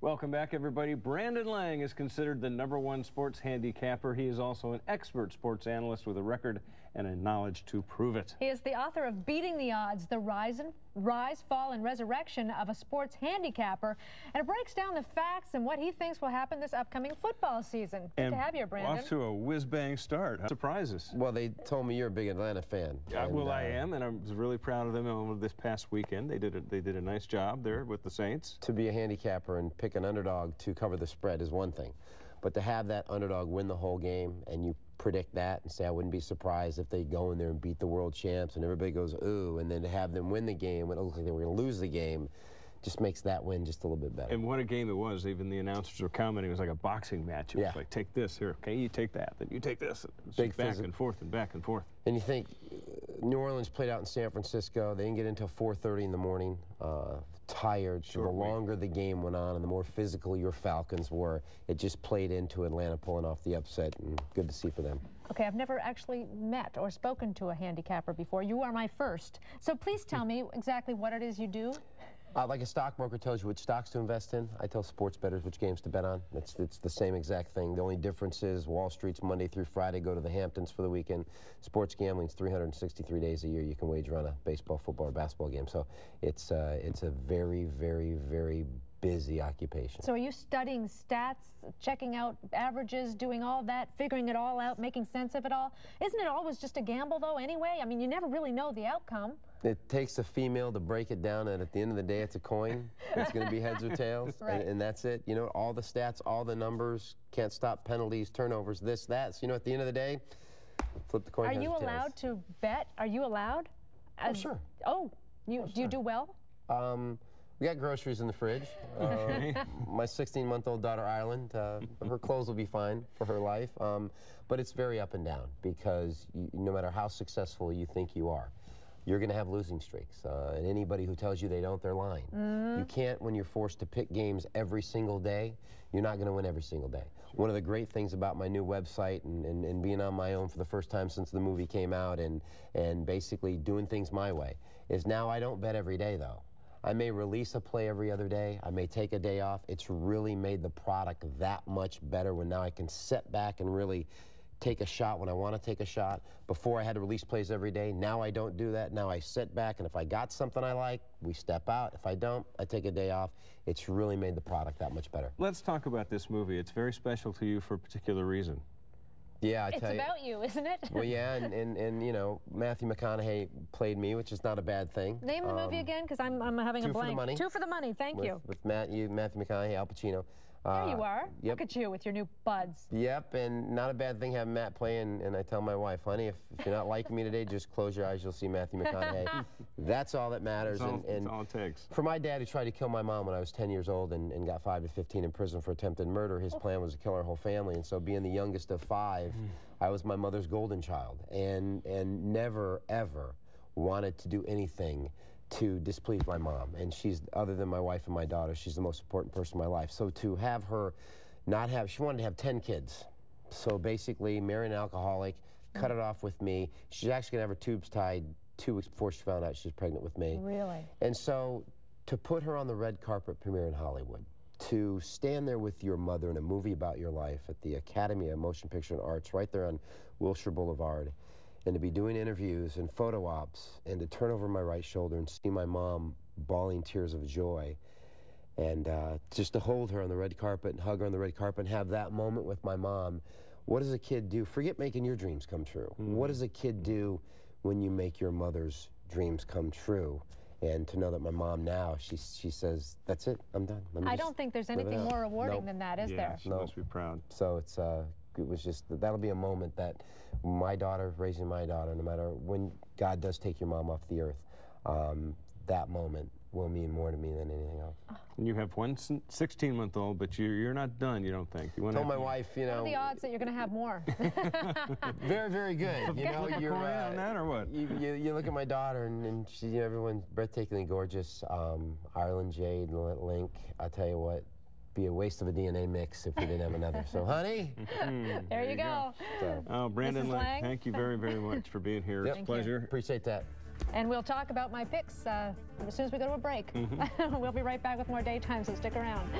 Welcome back, everybody. Brandon Lang is considered the #1 sports handicapper. He is also an expert sports analyst with a record and a knowledge to prove it. He is the author of Beating the Odds, the Rise, Fall, and Resurrection of a Sports Handicapper. And it breaks down the facts and what he thinks will happen this upcoming football season. Good to have you, Brandon. Off to a whiz-bang start. Surprises. Well, they told me you're a big Atlanta fan. Well, I am, and I was really proud of them over this past weekend. They did a nice job there with the Saints. To be a handicapper and pick an underdog to cover the spread is one thing, but to have that underdog win the whole game and you predict that and say I wouldn't be surprised if they go in there and beat the world champs and everybody goes ooh, and then to have them win the game when it looks like they were going to lose the game just makes that win just a little bit better. And what a game it was. Even the announcers were commenting. It was like a boxing match. It was like, take this here, okay, you take that, then you take this. It was Big back and forth and back and forth. And you think New Orleans played out in San Francisco. They didn't get until 4:30 in the morning. Tired. So the longer the game went on and the more physical your Falcons were, it just played into Atlanta pulling off the upset, and good to see for them. Okay, I've never actually met or spoken to a handicapper before. You are my first. So please tell me exactly what it is you do. Like a stockbroker tells you which stocks to invest in, I tell sports bettors which games to bet on. It's the same exact thing. The only difference is Wall Street's Monday through Friday, go to the Hamptons for the weekend. Sports gambling's 363 days a year. You can wager on a baseball, football, or basketball game. So it's a very, very, very busy occupation. So are you studying stats, checking out averages, doing all that, figuring it all out, making sense of it all? Isn't it always just a gamble, though, anyway? I mean, you never really know the outcome. It takes a female to break it down, and at the end of the day, it's a coin. It's going to be heads or tails, right. and that's it. You know, all the stats, all the numbers, can't stop penalties, turnovers, this, that. So, you know, at the end of the day, flip the coin. Are you allowed to bet? Are you allowed? Oh, sure. Oh, do you do well? We got groceries in the fridge. My 16-month-old daughter, Ireland, her clothes will be fine for her life. But it's very up and down because no matter how successful you think you are, you're going to have losing streaks. And anybody who tells you they don't, they're lying. You can't, when you're forced to pick games every single day, you're not going to win every single day. One of the great things about my new website and being on my own for the first time since the movie came out and basically doing things my way is now I don't bet every day, though. I may release a play every other day. I may take a day off. It's really made the product that much better when now I can sit back and really take a shot when I want to take a shot. Before I had to release plays every day. Now I don't do that. Now I sit back, and if I got something I like, we step out. If I don't, I take a day off. It's really made the product that much better. Let's talk about this movie. It's very special to you for a particular reason. Yeah, I tell you. It's about you, isn't it? Well, yeah, and you know, Matthew McConaughey played me, which is not a bad thing. Name the movie again, because I'm having a blank. 2 for the Money. 2 for the Money, thank you. With Matthew McConaughey, Al Pacino. There you are. Yep. Look at you with your new buds. Yep, and not a bad thing having Matt play, and I tell my wife, honey, if you're not liking me today, just close your eyes, you'll see Matthew McConaughey. That's all that matters. That's all it takes. For my dad, who tried to kill my mom when I was 10 years old and got 5 to 15 in prison for attempted murder, his plan was to kill our whole family, and so being the youngest of 5, I was my mother's golden child, and never, ever wanted to do anything to displease my mom. And she's, other than my wife and my daughter, she's the most important person in my life. So to have her not have, she wanted to have 10 kids. So basically, marry an alcoholic, cut it off with me. She's actually gonna have her tubes tied 2 weeks before she found out she was pregnant with me. Really? And so to put her on the red carpet premiere in Hollywood, to stand there with your mother in a movie about your life at the Academy of Motion Picture and Arts right there on Wilshire Boulevard, and to be doing interviews and photo ops, and to turn over my right shoulder and see my mom bawling tears of joy, and just to hold her on the red carpet and hug her on the red carpet and have that moment with my mom. What does a kid do? Forget making your dreams come true. What does a kid do when you make your mother's dreams come true? And to know that my mom now, she says, that's it, I'm done. I don't think there's anything more rewarding than that, is there? She must be proud. So it's, it was just, that'll be a moment that my daughter, raising my daughter, no matter when God does take your mom off the earth, that moment will mean more to me than anything else. And you have one 16-month-old, but you're not done, you don't think? You told my wife, you know. What are the odds that you're going to have more? Very, very good. You know, you're on that or what? You look at my daughter, and she, you know, everyone's breathtakingly gorgeous. Ireland Jade, Link, I tell you what, be a waste of a DNA mix if we didn't have another. So, honey. There you go. So, Brandon Lang, thank you very, very much for being here. It's a pleasure. Appreciate that. And we'll talk about my picks as soon as we go to a break. We'll be right back with more Daytime, so stick around.